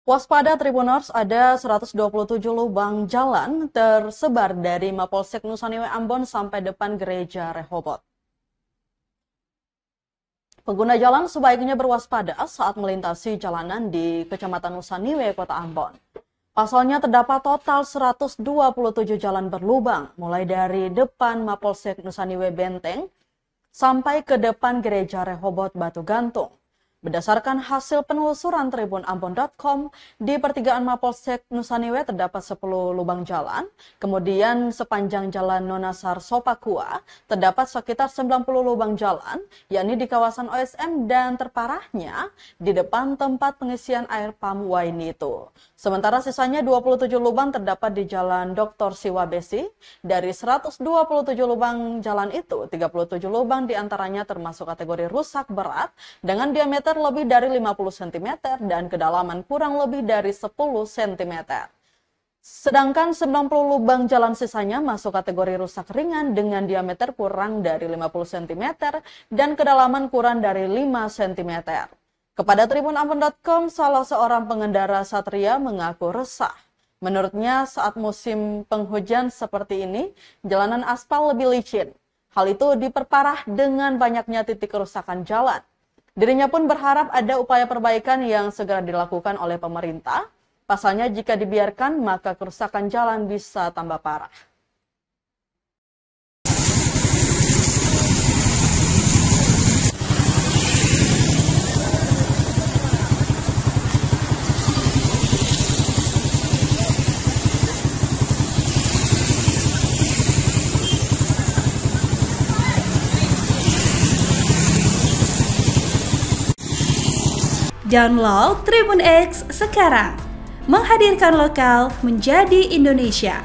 Waspada Tribuners, ada 127 lubang jalan tersebar dari Mapolsek Nusa Niwe Ambon sampai depan Gereja Rehobot. Pengguna jalan sebaiknya berwaspada saat melintasi jalanan di Kecamatan Nusa Niwe, Kota Ambon. Pasalnya terdapat total 127 jalan berlubang, mulai dari depan Mapolsek Nusa Niwe Benteng sampai ke depan Gereja Rehobot Batu Gantung. Berdasarkan hasil penelusuran tribunambon.com, di pertigaan Mapolsek Nusa Niwe terdapat 10 lubang jalan, kemudian sepanjang jalan Nonasar Sopakua terdapat sekitar 90 lubang jalan, yakni di kawasan OSM dan terparahnya di depan tempat pengisian air pam Wainito. Sementara sisanya 27 lubang terdapat di Jalan Dr. Siwabesi. Dari 127 lubang jalan itu, 37 lubang diantaranya termasuk kategori rusak berat dengan diameter lebih dari 50 cm dan kedalaman kurang lebih dari 10 cm. Sedangkan 90 lubang jalan sisanya masuk kategori rusak ringan dengan diameter kurang dari 50 cm dan kedalaman kurang dari 5 cm. Kepada tribunambon.com, salah seorang pengendara Satria mengaku resah. Menurutnya saat musim penghujan seperti ini, jalanan aspal lebih licin. Hal itu diperparah dengan banyaknya titik kerusakan jalan. Dirinya pun berharap ada upaya perbaikan yang segera dilakukan oleh pemerintah. Pasalnya jika dibiarkan maka kerusakan jalan bisa tambah parah. Download Tribun X sekarang, menghadirkan lokal menjadi Indonesia.